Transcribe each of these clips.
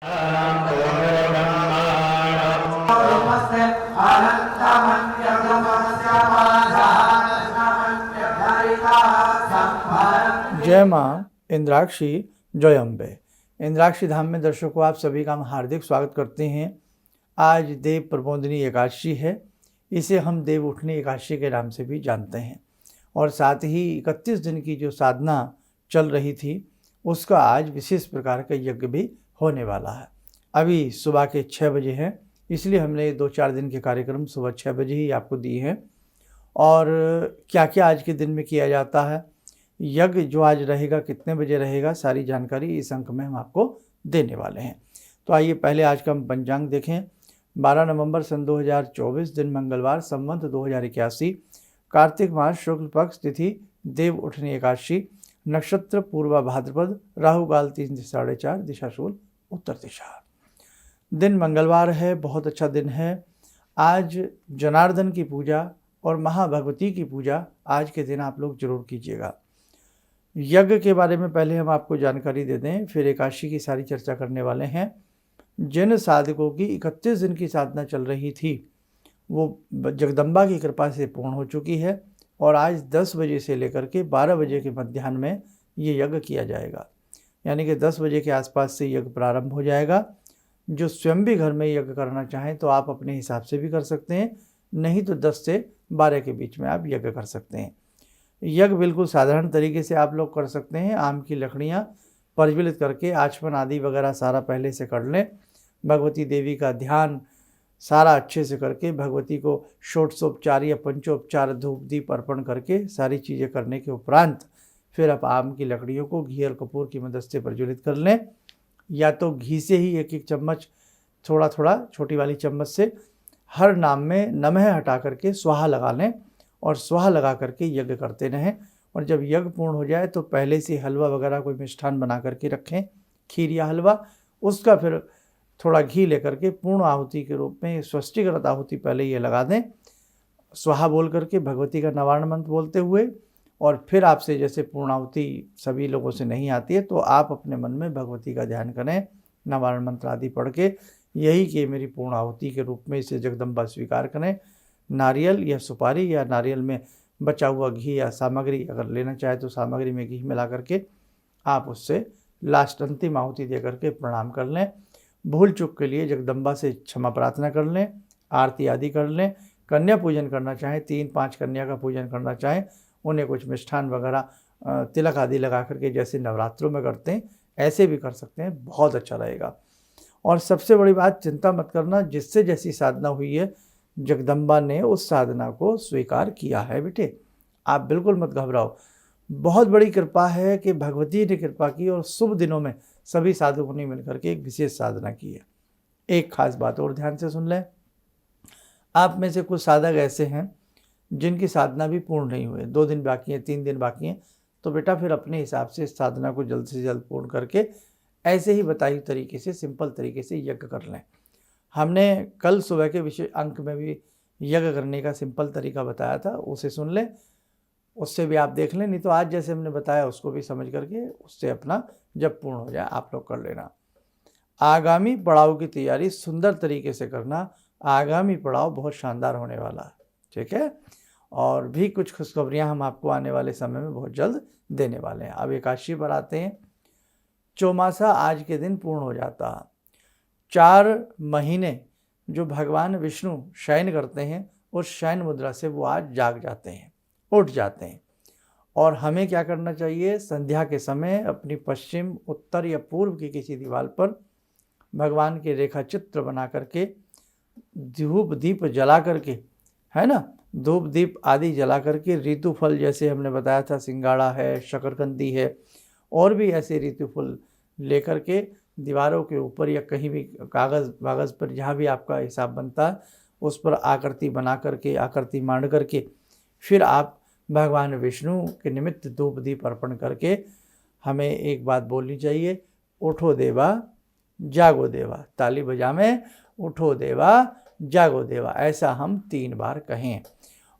जय माँ इंद्राक्षी, जय अम्बे। इंद्राक्षी धाम में दर्शकों आप सभी का हम हार्दिक स्वागत करते हैं। आज देव प्रबोधिनी एकादशी है। इसे हम देव उठनी एकादशी के नाम से भी जानते हैं। और साथ ही 31 दिन की जो साधना चल रही थी उसका आज विशेष प्रकार का यज्ञ भी होने वाला है। अभी सुबह के 6 बजे हैं, इसलिए हमने 2-4 दिन के कार्यक्रम सुबह 6 बजे ही आपको दिए हैं। और क्या क्या आज के दिन में किया जाता है, यज्ञ जो आज रहेगा कितने बजे रहेगा, सारी जानकारी इस अंक में हम आपको देने वाले हैं। तो आइए पहले आज का हम पंचांग देखें। 12 नवंबर सन 2024, दिन मंगलवार, संवत 2081, कार्तिक मास शुक्ल पक्ष, तिथि देव उठनी एकादशी, नक्षत्र पूर्वा भाद्रपद, राहु काल 3 से 4:30, दिशा शूल उत्तर दिशा। दिन मंगलवार है, बहुत अच्छा दिन है। आज जनार्दन की पूजा और महाभगवती की पूजा आज के दिन आप लोग जरूर कीजिएगा। यज्ञ के बारे में पहले हम आपको जानकारी दे दें, फिर एकादशी की सारी चर्चा करने वाले हैं। जिन साधकों की 31 दिन की साधना चल रही थी वो जगदम्बा की कृपा से पूर्ण हो चुकी है और आज 10 बजे से लेकर के 12 बजे के मध्याह्न में ये यज्ञ किया जाएगा। यानी कि 10 बजे के आसपास से यज्ञ प्रारंभ हो जाएगा। जो स्वयं भी घर में यज्ञ करना चाहें तो आप अपने हिसाब से भी कर सकते हैं, नहीं तो 10 से 12 के बीच में आप यज्ञ कर सकते हैं। यज्ञ बिल्कुल साधारण तरीके से आप लोग कर सकते हैं। आम की लकड़ियाँ प्रज्वलित करके आचमन आदि वगैरह सारा पहले से कर लें। भगवती देवी का ध्यान सारा अच्छे से करके भगवती को षोडशोपचार या पंचोपचार धूप दीप अर्पण करके सारी चीज़ें करने के उपरांत फिर आप आम की लकड़ियों को घी और कपूर की मदद से प्रज्वलित कर लें। या तो घी से ही 1-1 चम्मच थोड़ा थोड़ा छोटी वाली चम्मच से हर नाम में नमः हटा करके स्वाहा लगा लें और स्वाहा लगा करके यज्ञ करते रहें। और जब यज्ञ पूर्ण हो जाए तो पहले से हलवा वगैरह कोई मिष्ठान बना करके रखें, खीर या हलवा, उसका फिर थोड़ा घी लेकर के पूर्ण आहुति के रूप में स्वस्तिकृत आहुति पहले ये लगा दें, स्वाहा बोल करके भगवती का नवारण मंत्र बोलते हुए। और फिर आपसे जैसे पूर्णाहुति सभी लोगों से नहीं आती है तो आप अपने मन में भगवती का ध्यान करें, नवारण मंत्र आदि पढ़ के यही कि मेरी पूर्णाहुति के रूप में इसे जगदम्बा स्वीकार करें। नारियल या सुपारी या नारियल में बचा हुआ घी या सामग्री अगर लेना चाहे तो सामग्री में घी मिला करके आप उससे लास्ट अंतिम आहुति दे करके प्रणाम कर लें। भूल चूक के लिए जगदम्बा से क्षमा प्रार्थना कर लें, आरती आदि कर लें। कन्या पूजन करना चाहें, 3-5 कन्या का पूजन करना चाहें, उन्हें कुछ मिष्ठान वगैरह तिलक आदि लगा करके जैसे नवरात्रों में करते हैं ऐसे भी कर सकते हैं, बहुत अच्छा रहेगा। और सबसे बड़ी बात, चिंता मत करना, जिससे जैसी साधना हुई है जगदम्बा ने उस साधना को स्वीकार किया है बेटे, आप बिल्कुल मत घबराओ। बहुत बड़ी कृपा है कि भगवती ने कृपा की और शुभ दिनों में सभी साधकों ने मिलकर के एक विशेष साधना की है। एक खास बात और ध्यान से सुन लें, आप में से कुछ साधक ऐसे हैं जिनकी साधना भी पूर्ण नहीं हुई, 2 दिन बाकी हैं, 3 दिन बाकी हैं, तो बेटा फिर अपने हिसाब से इस साधना को जल्द से जल्द पूर्ण करके ऐसे ही बताई तरीके से सिंपल तरीके से यज्ञ कर लें। हमने कल सुबह के विषय अंक में भी यज्ञ करने का सिंपल तरीका बताया था, उसे सुन लें, उससे भी आप देख लें, नहीं तो आज जैसे हमने बताया उसको भी समझ करके उससे अपना जब पूर्ण हो जाए आप लोग कर लेना। आगामी पड़ाव की तैयारी सुंदर तरीके से करना, आगामी पड़ाव बहुत शानदार होने वाला है, ठीक है। और भी कुछ खुशखबरियाँ हम आपको आने वाले समय में बहुत जल्द देने वाले हैं। अब एकादशी पर आते हैं। चौमासा आज के दिन पूर्ण हो जाता है। 4 महीने जो भगवान विष्णु शयन करते हैं उस शयन मुद्रा से वो आज जाग जाते हैं, उठ जाते हैं। और हमें क्या करना चाहिए, संध्या के समय अपनी पश्चिम, उत्तर या पूर्व की किसी दीवार पर भगवान के रेखा चित्र बना करके धूप दीप जला करके, है ना, धूप दीप आदि जला करके ऋतु फल जैसे हमने बताया था, सिंगाड़ा है, शकरकंदी है, और भी ऐसे ऋतु फल लेकर के दीवारों के ऊपर या कहीं भी कागज़ पर जहाँ भी आपका हिसाब बनता है उस पर आकृति बना करके, आकृति मान करके फिर आप भगवान विष्णु के निमित्त धूप दीप अर्पण करके हमें एक बात बोलनी चाहिए, उठो देवा जागो देवा, ताली बजा में उठो देवा जागो देवा, ऐसा हम 3 बार कहें।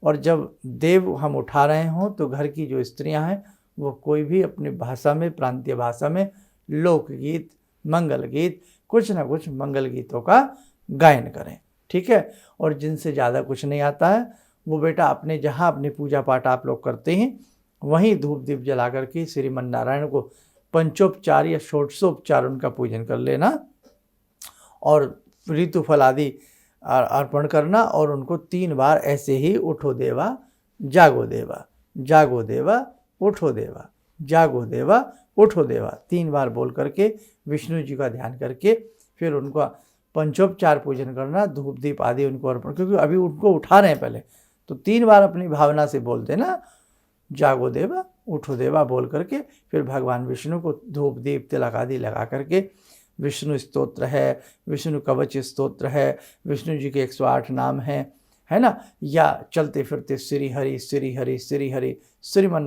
और जब देव हम उठा रहे हों तो घर की जो स्त्रियां हैं वो कोई भी अपनी भाषा में, प्रांतीय भाषा में लोकगीत, मंगल गीत कुछ ना कुछ मंगल गीतों का गायन करें, ठीक है। और जिनसे ज़्यादा कुछ नहीं आता है वो बेटा अपने जहाँ अपनी पूजा पाठ आप लोग करते हैं वहीं धूप दीप जला करके श्रीमन नारायण को पंचोपचार या षोडशोपचार उनका पूजन कर लेना और ऋतु फल आदि अर्पण करना और उनको 3 बार ऐसे ही उठो देवा जागो देवा, जागो देवा उठो देवा, जागो देवा उठो देवा 3 बार बोल करके विष्णु जी का ध्यान करके फिर उनका पंचोपचार पूजन करना, धूप दीप आदि उनको अर्पण, क्योंकि अभी उनको उठा रहे हैं पहले, तो 3 बार अपनी भावना से बोल देना जागो देवा उठो देवा बोल करके फिर भगवान विष्णु को धूप दीप तिलक आदि लगा करके विष्णु स्तोत्र है, विष्णु कवच स्तोत्र है, विष्णु जी के 108 नाम हैं, है ना, या चलते फिरते श्री हरि श्री हरि श्री हरि श्रीमन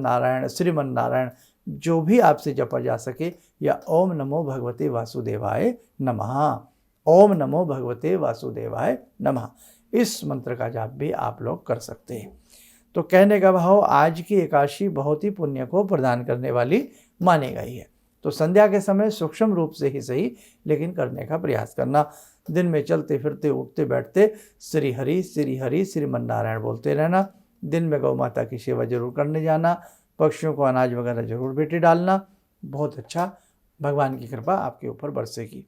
नारायण जो भी आपसे जपा जा सके, या ओम नमो भगवते वासुदेवाय नमः, ओम नमो भगवते वासुदेवाय नमः, इस मंत्र का जाप भी आप लोग कर सकते हैं। तो कहने का भाव आज की एकादशी बहुत ही पुण्य को प्रदान करने वाली मानी गई है। तो संध्या के समय सूक्ष्म रूप से ही सही लेकिन करने का प्रयास करना। दिन में चलते फिरते उठते बैठते श्री हरि श्रीमन नारायण बोलते रहना। दिन में गौ माता की सेवा जरूर करने जाना, पक्षियों को अनाज वगैरह जरूर बेटे डालना। बहुत अच्छा, भगवान की कृपा आपके ऊपर बरसेगी।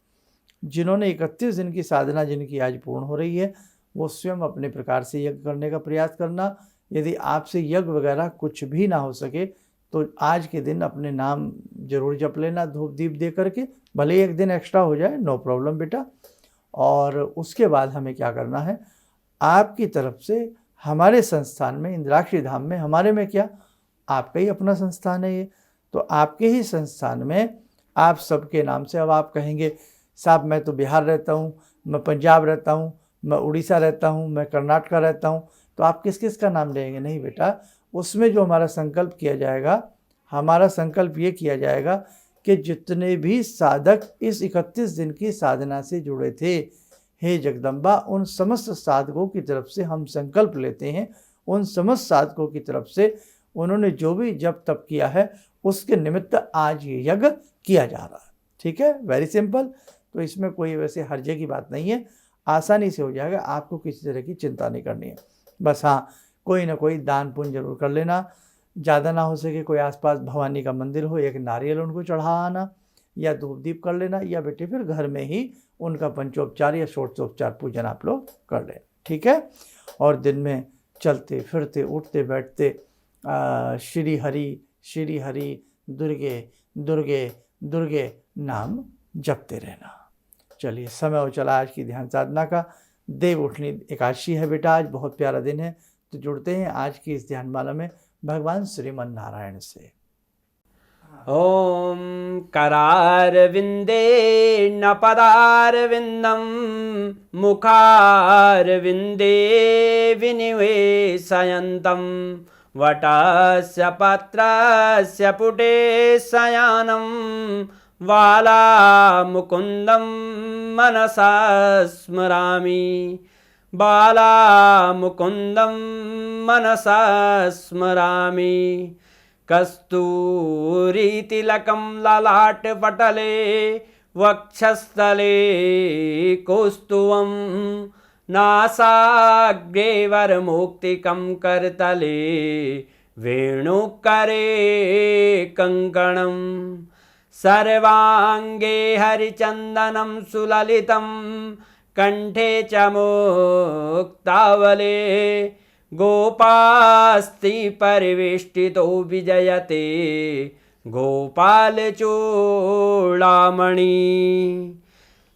जिन्होंने 31 दिन की साधना जिनकी आज पूर्ण हो रही है वो स्वयं अपने प्रकार से यज्ञ करने का प्रयास करना। यदि आपसे यज्ञ वगैरह कुछ भी ना हो सके तो आज के दिन अपने नाम जरूर जप लेना धूप दीप दे करके, भले ही 1 दिन एक्स्ट्रा हो जाए, नो प्रॉब्लम बेटा। और उसके बाद हमें क्या करना है, आपकी तरफ से हमारे संस्थान में इंद्राक्षी धाम में, हमारे में क्या, आपका ही अपना संस्थान है ये, तो आपके ही संस्थान में आप सबके नाम से, अब आप कहेंगे साहब मैं तो बिहार रहता हूँ, मैं पंजाब रहता हूँ, मैं उड़ीसा रहता हूँ, मैं कर्नाटका रहता हूँ, तो आप किस किस का नाम लेंगे? नहीं बेटा, उसमें जो हमारा संकल्प किया जाएगा, हमारा संकल्प ये किया जाएगा कि जितने भी साधक इस 31 दिन की साधना से जुड़े थे, हे जगदम्बा, उन समस्त साधकों की तरफ से हम संकल्प लेते हैं, उन समस्त साधकों की तरफ से उन्होंने जो भी जप तप किया है उसके निमित्त आज ये यज्ञ किया जा रहा है। ठीक है, वेरी सिंपल। तो इसमें कोई वैसे हर्जे की बात नहीं है, आसानी से हो जाएगा, आपको किसी तरह की चिंता नहीं करनी है। बस हाँ, कोई ना कोई दान पुण्य जरूर कर लेना। ज़्यादा ना हो सके कोई आसपास भवानी का मंदिर हो, 1 नारियल उनको चढ़ा आना, या धूप दीप कर लेना, या बेटे फिर घर में ही उनका पंचोपचार या षोडशोपचार पूजन आप लोग कर लें। ठीक है, और दिन में चलते फिरते उठते बैठते श्री हरि दुर्गे दुर्गे दुर्गे नाम जपते रहना। चलिए, समय हो चला आज की ध्यान साधना का। देव उठनी एकादशी है बेटा, आज बहुत प्यारा दिन है। तो जुड़ते हैं आज की इस ध्यानमाला में भगवान श्रीमन नारायण से। ओम करारविंदे न पदारविंदम मुखारविंदे विनिवेशयन्तम वटस्य पत्रस्य पुटे शयानं बालामुकुन्दं मनसा स्मरामि, बालामुकुन्दं मनसा स्मरामि। कस्तूरीतिलकं ललाटपटले वक्षस्थले कौस्तुभं नासाग्रे वरमुक्तिकं करतले वेणुकरे कङ्कणं सर्वाङ्गे हरिचन्दनं सुललितं कंठे च मुक्तावले गोपास्ति परिवेष्टितो विजयते गोपालचूडामणि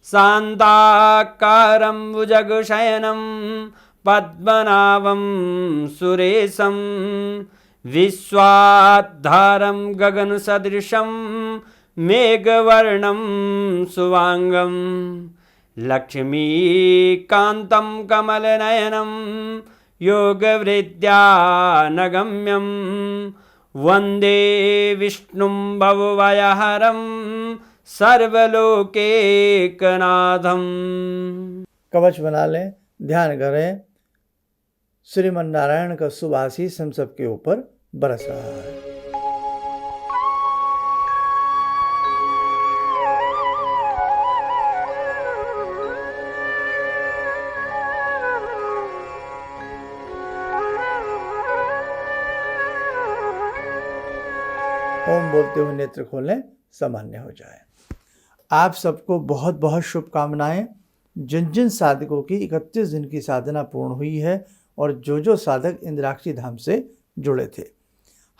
शान्ताकारं भुजगशयनं पद्मनाभं सुरेशं विश्वाधारं गगनसदृशं मेघवर्णं शुभांगं लक्ष्मीकान्तं कमलनयनं योगवृद्ध्यानगम्यं वन्दे विष्णुं भवभयहरं सर्वलोकैकनाथं। कवच बना लें, ध्यान करें, श्रीमन नारायण का शुभ आशीष हम सबके ऊपर बरस रहा है। ओम बोलते हुए नेत्र खोलें, सामान्य हो जाए। आप सबको बहुत बहुत शुभकामनाएं। जिन जिन साधकों की 31 दिन की साधना पूर्ण हुई है और जो साधक इंद्राक्षी धाम से जुड़े थे,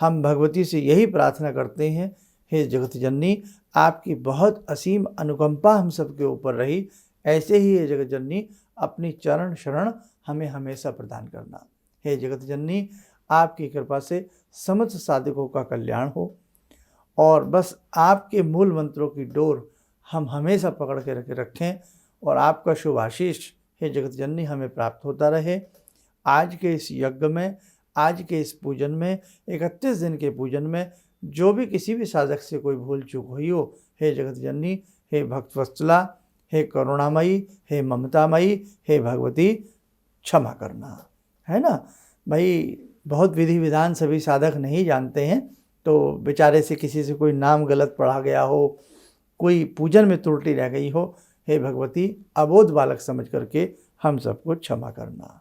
हम भगवती से यही प्रार्थना करते हैं, हे जगत जननी, आपकी बहुत असीम अनुकंपा हम सबके ऊपर रही। ऐसे ही हे जगत जननी अपनी चरण शरण हमें हमेशा प्रदान करना। हे जगत जननी, आपकी कृपा से समस्त साधकों का कल्याण हो और बस आपके मूल मंत्रों की डोर हम हमेशा पकड़ के रखें और आपका शुभ आशीष हे जगत जननी हमें प्राप्त होता रहे। आज के इस यज्ञ में, आज के इस पूजन में, 31 दिन के पूजन में जो भी किसी भी साधक से कोई भूल चूक हुई हो, हे जगत जननी, हे भक्तवत्सला, हे करुणामयी, हे ममतामयी, हे भगवती, क्षमा करना। है ना भाई, बहुत विधि विधान सभी साधक नहीं जानते हैं, तो बेचारे से किसी से कोई नाम गलत पढ़ा गया हो, कोई पूजन में त्रुटि रह गई हो, हे भगवती अबोध बालक समझ करके हम सबको क्षमा करना।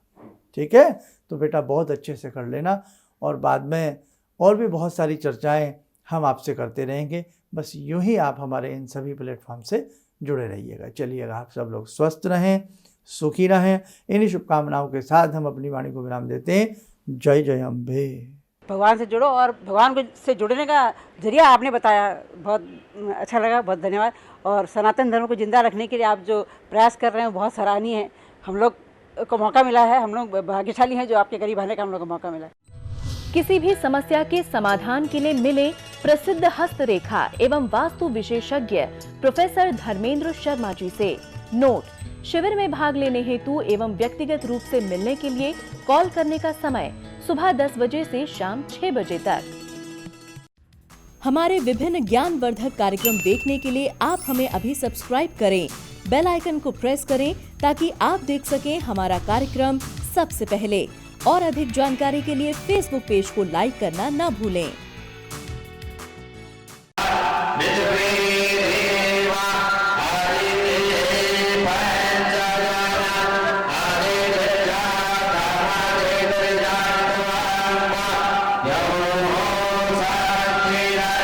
ठीक है, तो बेटा बहुत अच्छे से कर लेना और बाद में और भी बहुत सारी चर्चाएं हम आपसे करते रहेंगे। बस यूं ही आप हमारे इन सभी प्लेटफॉर्म से जुड़े रहिएगा। चलिएगा, आप सब लोग स्वस्थ रहें, सुखी रहें। इन्हीं शुभकामनाओं के साथ हम अपनी वाणी को विराम देते हैं। जय जय अम्बे। भगवान से जुड़ो और भगवान से जुड़ने का जरिया आपने बताया, बहुत अच्छा लगा, बहुत धन्यवाद। और सनातन धर्म को जिंदा रखने के लिए आप जो प्रयास कर रहे हैं वो बहुत सराहनीय है। हम लोग को मौका मिला है, हम लोग भाग्यशाली हैं जो आपके करीब आने का हम लोग को मौका मिला है। किसी भी समस्या के समाधान के लिए मिले प्रसिद्ध हस्तरेखा एवं वास्तु विशेषज्ञ प्रोफेसर धर्मेंद्र शर्मा जी से। नोट: शिविर में भाग लेने हेतु एवं व्यक्तिगत रूप से मिलने के लिए कॉल करने का समय सुबह 10 बजे से शाम 6 बजे तक। हमारे विभिन्न ज्ञानवर्धक कार्यक्रम देखने के लिए आप हमें अभी सब्सक्राइब करें, बेल आइकन को प्रेस करें ताकि आप देख सकें हमारा कार्यक्रम सबसे पहले। और अधिक जानकारी के लिए फेसबुक पेज को लाइक करना न भूलें।